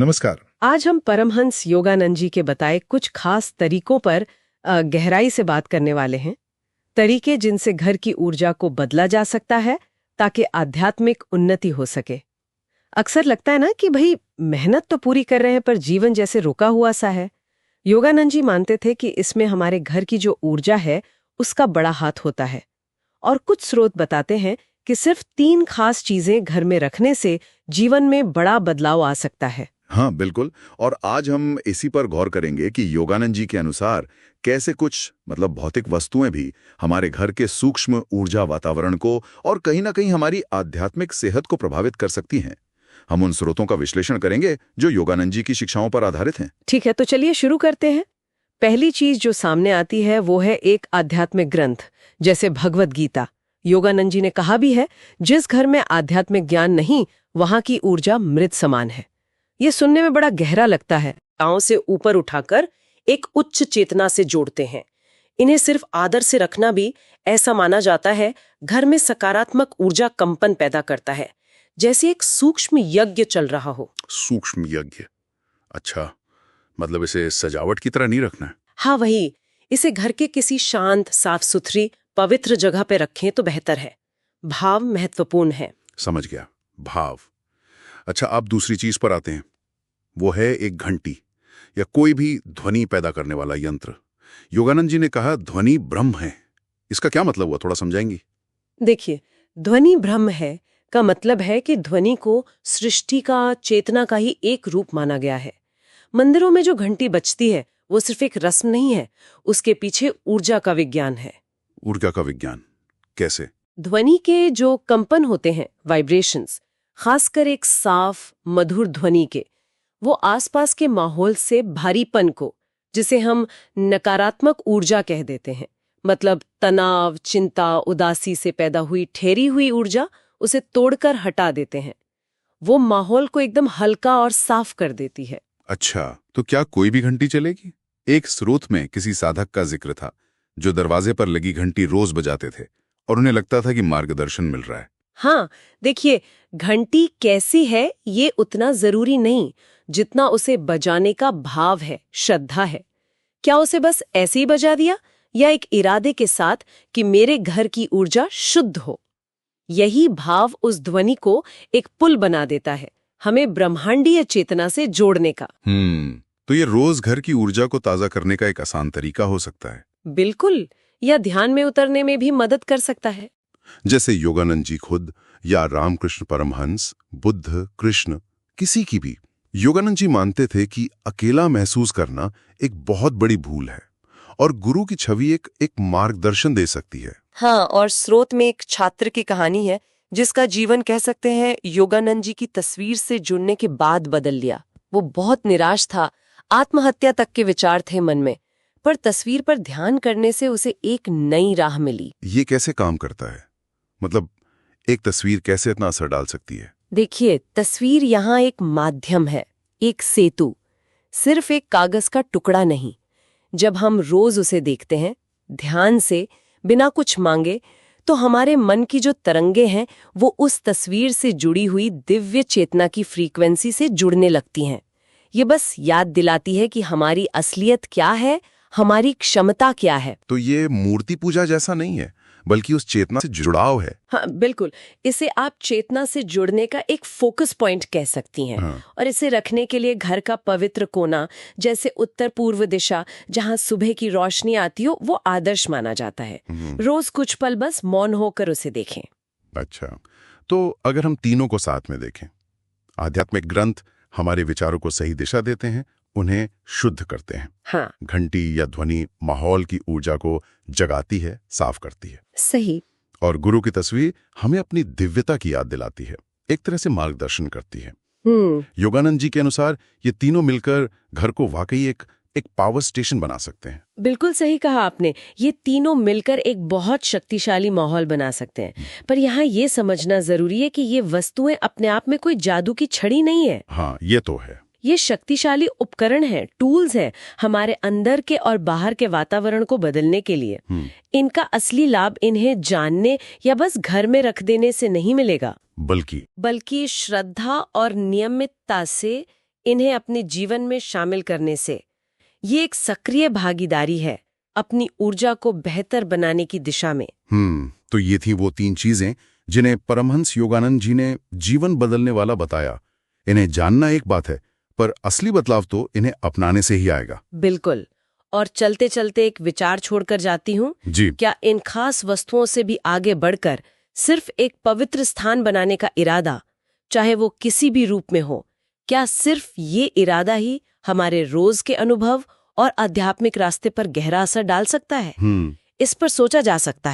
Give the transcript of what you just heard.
नमस्कार। आज हम परमहंस योगानंद जी के बताए कुछ खास तरीकों पर गहराई से बात करने वाले हैं। तरीके जिनसे घर की ऊर्जा को बदला जा सकता है ताकि आध्यात्मिक उन्नति हो सके। अक्सर लगता है ना कि भाई मेहनत तो पूरी कर रहे हैं पर जीवन जैसे रुका हुआ सा है। योगानंद जी मानते थे कि इसमें हमारे घर की जो ऊर्जा है उसका बड़ा हाथ होता है। और कुछ स्रोत बताते हैं कि सिर्फ 3 खास चीजें घर में रखने से जीवन में बड़ा बदलाव आ सकता है। हाँ बिल्कुल। और आज हम इसी पर गौर करेंगे कि योगानंद जी के अनुसार कैसे कुछ भौतिक वस्तुएं भी हमारे घर के सूक्ष्म ऊर्जा वातावरण को और कहीं ना कहीं हमारी आध्यात्मिक सेहत को प्रभावित कर सकती हैं। हम उन स्रोतों का विश्लेषण करेंगे जो योगानंद जी की शिक्षाओं पर आधारित हैं। ठीक है, तो चलिए शुरू करते हैं। पहली चीज जो सामने आती है वो है एक आध्यात्मिक ग्रंथ, जैसे भगवत गीता। योगानंद जी ने कहा भी है, जिस घर में आध्यात्मिक ज्ञान नहीं वहां की ऊर्जा मृत समान है। ये सुनने में बड़ा गहरा लगता है। गांव से ऊपर उठाकर एक उच्च चेतना से जोड़ते हैं। इन्हें सिर्फ आदर से रखना भी ऐसा माना जाता है घर में सकारात्मक ऊर्जा कंपन पैदा करता है, जैसे एक सूक्ष्म यज्ञ चल रहा हो। सूक्ष्म यज्ञ? अच्छा, इसे सजावट की तरह नहीं रखना है? हाँ वही, इसे घर के किसी शांत, साफ सुथरी, पवित्र जगह पे रखें तो बेहतर है। भाव महत्वपूर्ण है। समझ गया, भाव। अच्छा, आप दूसरी चीज पर आते हैं। वो है एक घंटी या कोई भी ध्वनि पैदा करने वाला यंत्र। योगानंद जी ने कहा ध्वनि ब्रह्म है। इसका क्या मतलब हुआ, थोड़ा समझाएंगी? देखिए, ध्वनि ब्रह्म है का मतलब है कि ध्वनि को सृष्टि का, चेतना का ही एक रूप माना गया है। मंदिरों में जो घंटी बजती है वो सिर्फ एक रस्म नहीं है, उसके पीछे ऊर्जा का विज्ञान है। ऊर्जा का विज्ञान कैसे? ध्वनि के जो कंपन होते हैं, वाइब्रेशंस, खासकर एक साफ मधुर ध्वनि के, वो आसपास के माहौल से भारीपन को, जिसे हम नकारात्मक ऊर्जा कह देते हैं, मतलब तनाव, चिंता, उदासी से पैदा हुई ठहरी हुई ऊर्जा, उसे तोड़कर हटा देते हैं। वो माहौल को एकदम हल्का और साफ कर देती है। अच्छा, तो क्या कोई भी घंटी चलेगी? एक स्रोत में किसी साधक का जिक्र था जो दरवाजे पर लगी घंटी रोज बजाते थे और उन्हें लगता था कि मार्गदर्शन मिल रहा है। हाँ, देखिए, घंटी कैसी है ये उतना जरूरी नहीं जितना उसे बजाने का भाव है, श्रद्धा है। क्या उसे बस ऐसे ही बजा दिया या एक इरादे के साथ कि मेरे घर की ऊर्जा शुद्ध हो? यही भाव उस ध्वनि को एक पुल बना देता है, हमें ब्रह्मांडीय चेतना से जोड़ने का। तो ये रोज घर की ऊर्जा को ताजा करने का एक आसान तरीका हो सकता है। बिल्कुल, या ध्यान में उतरने में भी मदद कर सकता है। जैसे योगानंद जी खुद या रामकृष्ण परमहंस, बुद्ध, कृष्ण, किसी की भी। योगानंद जी मानते थे कि अकेला महसूस करना एक बहुत बड़ी भूल है और गुरु की छवि एक मार्गदर्शन दे सकती है। हाँ, और स्रोत में एक छात्र की कहानी है जिसका जीवन कह सकते हैं योगानंद जी की तस्वीर से जुड़ने के बाद बदल लिया। वो बहुत निराश था, आत्महत्या तक के विचार थे मन में, पर तस्वीर पर ध्यान करने से उसे एक नई राह मिली। ये कैसे काम करता है? एक तस्वीर कैसे इतना असर डाल सकती है? देखिए, तस्वीर यहाँ एक माध्यम है, एक सेतु, सिर्फ एक कागज का टुकड़ा नहीं। जब हम रोज उसे देखते हैं ध्यान से, बिना कुछ मांगे, तो हमारे मन की जो तरंगे हैं वो उस तस्वीर से जुड़ी हुई दिव्य चेतना की फ्रीक्वेंसी से जुड़ने लगती हैं। ये बस याद दिलाती है कि हमारी असलियत क्या है, हमारी क्षमता क्या है। तो ये मूर्ति पूजा जैसा नहीं है, बल्कि उस चेतना से जुड़ाव है। हाँ बिल्कुल, इसे आप चेतना से जुड़ने का एक फोकस पॉइंट कह सकती हैं। हाँ। और इसे रखने के लिए घर का पवित्र कोना, जैसे उत्तर पूर्व दिशा जहाँ सुबह की रोशनी आती हो, वो आदर्श माना जाता है। रोज कुछ पल बस मौन होकर उसे देखें। अच्छा, तो अगर हम तीनों को साथ में देखें, आध्यात्मिक ग्रंथ हमारे विचारों को सही दिशा देते हैं, उन्हें शुद्ध करते हैं। हाँ, घंटी या ध्वनि माहौल की ऊर्जा को जगाती है, साफ करती है। सही। और गुरु की तस्वीर हमें अपनी दिव्यता की याद दिलाती है, एक तरह से मार्गदर्शन करती है। योगानंद जी के अनुसार ये तीनों मिलकर घर को वाकई एक पावर स्टेशन बना सकते हैं। बिल्कुल सही कहा आपने, ये तीनों मिलकर एक बहुत शक्तिशाली माहौल बना सकते हैं। पर यहाँ ये समझना जरूरी है कि ये वस्तुएं अपने आप में कोई जादू की छड़ी नहीं है। हाँ, ये तो है। ये शक्तिशाली उपकरण हैं, टूल्स हैं, हमारे अंदर के और बाहर के वातावरण को बदलने के लिए। इनका असली लाभ इन्हें जानने या बस घर में रख देने से नहीं मिलेगा, बल्कि श्रद्धा और नियमितता से इन्हें अपने जीवन में शामिल करने से। ये एक सक्रिय भागीदारी है अपनी ऊर्जा को बेहतर बनाने की दिशा में। तो ये थी वो 3 चीजें जिन्हें परमहंस योगानंद जी ने जीवन बदलने वाला बताया। इन्हें जानना एक बात है, पर असली बदलाव तो इन्हें अपनाने से ही आएगा। बिल्कुल। और चलते चलते एक विचार छोड़कर जाती हूँ जी। क्या इन खास वस्तुओं से भी आगे बढ़कर सिर्फ एक पवित्र स्थान बनाने का इरादा, चाहे वो किसी भी रूप में हो, क्या सिर्फ ये इरादा ही हमारे रोज के अनुभव और आध्यात्मिक रास्ते पर गहरा असर डाल सकता है? इस पर सोचा जा सकता है।